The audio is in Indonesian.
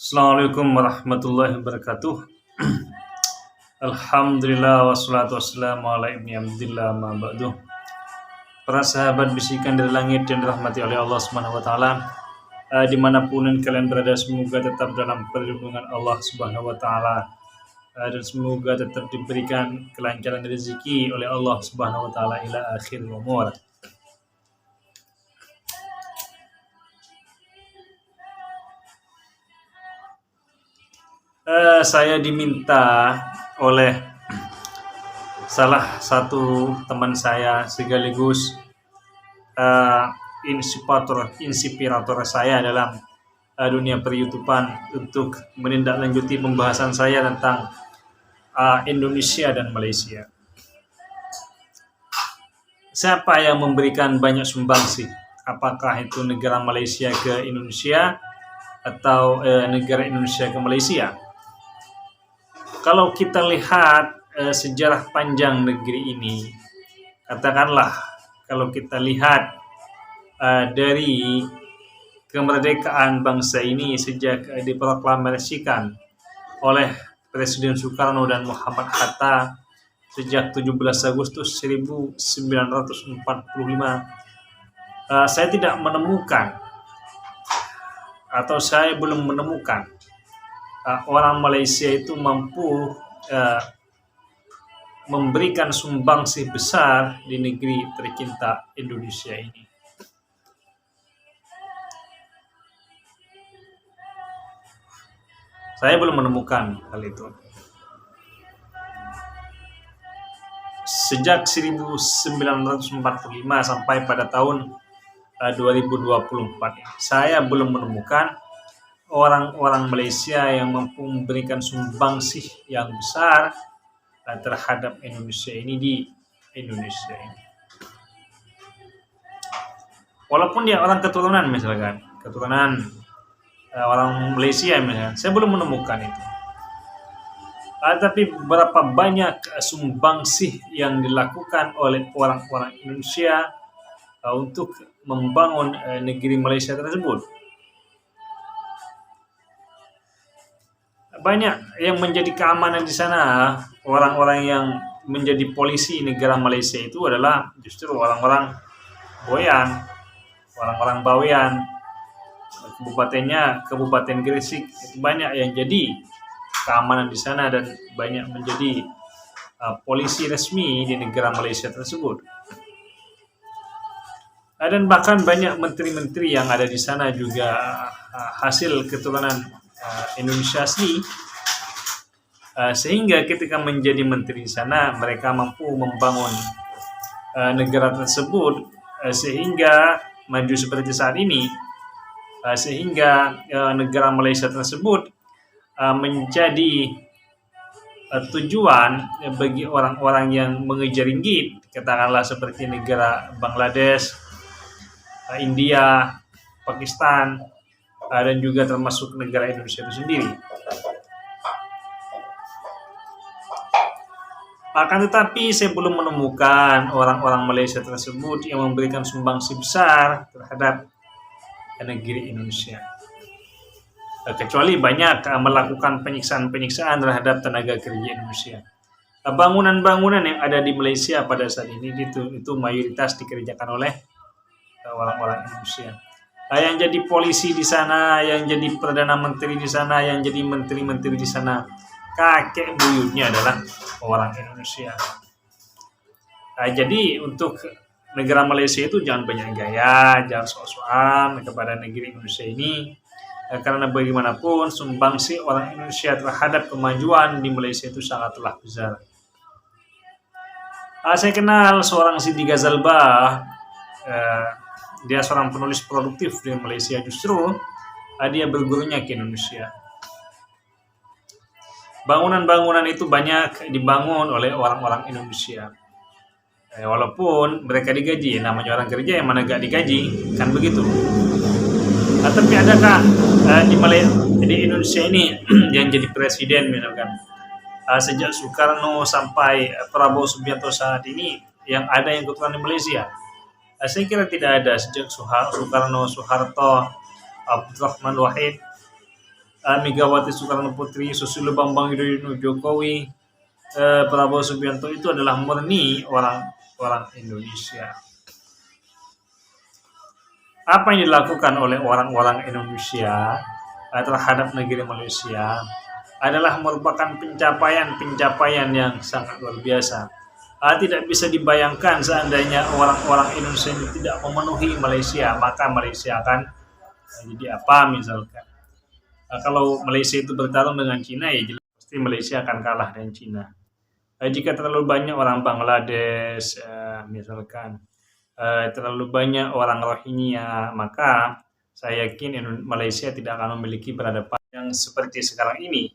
Assalamualaikum warahmatullahi wabarakatuh. Alhamdulillah wassalatu wassalamu ala ibni abdillah ma ba'du. Para sahabat bisikan dari langit yang dirahmati oleh Allah Subhanahu wa taala, dimanapun kalian berada, semoga tetap dalam perlindungan Allah Subhanahu wa taala, dan semoga tetap diberikan kelancaran rezeki oleh Allah Subhanahu wa taala ila akhir umur. Saya diminta oleh salah satu teman saya sekaligus inspirator saya dalam dunia per-YouTubean untuk menindaklanjuti pembahasan saya tentang Indonesia dan Malaysia. Siapa yang memberikan banyak sumbangsi? Apakah itu negara Malaysia ke Indonesia atau negara Indonesia ke Malaysia? Kalau kita lihat sejarah panjang negeri ini, katakanlah kalau kita lihat dari kemerdekaan bangsa ini sejak diproklamasikan oleh Presiden Soekarno dan Muhammad Hatta sejak 17 Agustus 1945, saya tidak menemukan atau saya belum menemukan orang Malaysia itu mampu memberikan sumbangsi besar di negeri tercinta Indonesia ini. Saya belum menemukan hal itu. Sejak 1945 sampai pada tahun 2024, saya belum menemukan orang-orang Malaysia yang mampu memberikan sumbangsih yang besar terhadap Indonesia ini di Indonesia ini. Walaupun dia orang keturunan, misalkan keturunan orang Malaysia misalkan, saya belum menemukan itu. Tapi berapa banyak sumbangsih yang dilakukan oleh orang-orang Indonesia untuk membangun negeri Malaysia tersebut. Banyak yang menjadi keamanan di sana. Orang-orang yang menjadi polisi negara Malaysia itu adalah justru orang-orang Boyan, orang-orang Bawean, kabupatennya Kabupaten Gresik. Itu banyak yang jadi keamanan di sana dan banyak menjadi polisi resmi di negara Malaysia tersebut. Dan bahkan banyak menteri-menteri yang ada di sana juga hasil keturunan Indonesia asli, sehingga ketika menjadi menteri di sana mereka mampu membangun negara tersebut sehingga maju seperti saat ini, sehingga negara Malaysia tersebut menjadi tujuan bagi orang-orang yang mengejar ringgit, katakanlah seperti negara Bangladesh, India, Pakistan, dan juga termasuk negara Indonesia itu sendiri. Akan tetapi saya belum menemukan orang-orang Malaysia tersebut yang memberikan sumbangsi besar terhadap negeri Indonesia. Kecuali banyak melakukan penyiksaan-penyiksaan terhadap tenaga kerja Indonesia. Bangunan-bangunan yang ada di Malaysia pada saat ini itu mayoritas dikerjakan oleh orang-orang Indonesia. Yang jadi polisi di sana, yang jadi perdana menteri di sana, yang jadi menteri-menteri di sana, kakek buyutnya adalah orang Indonesia. Jadi untuk negara Malaysia itu jangan banyak gaya, jangan sok-sokan kepada negeri Indonesia ini, karena bagaimanapun sumbangsi orang Indonesia terhadap kemajuan di Malaysia itu sangatlah besar. Saya kenal seorang Siti Ghazalbah. Dia seorang penulis produktif di Malaysia, justru dia bergurunya ke Indonesia. Bangunan-bangunan itu banyak dibangun oleh orang-orang Indonesia. Walaupun mereka digaji, namanya orang kerja yang mana gak digaji, kan begitu. Tapi adakah di Indonesia ini yang jadi presiden misalkan sejak Soekarno sampai Prabowo Subianto saat ini yang ada yang keturunan di Malaysia? Saya kira tidak ada. Sejak Soekarno, Soeharto, Abdurrahman Wahid, Megawati Soekarno Putri, Susilo Bambang Yudhoyono Jokowi, Prabowo Subianto itu adalah murni orang Indonesia. Apa yang dilakukan oleh orang-orang Indonesia terhadap negeri Malaysia adalah merupakan pencapaian yang sangat luar biasa. Tidak bisa dibayangkan seandainya orang-orang Indonesia ini tidak memenuhi Malaysia, maka Malaysia akan jadi apa misalkan. Kalau Malaysia itu bertarung dengan Cina, ya jelas pasti Malaysia akan kalah dengan Cina. Jika terlalu banyak orang Bangladesh, misalkan terlalu banyak orang Rohingya, maka saya yakin Malaysia tidak akan memiliki peradaban yang seperti sekarang ini.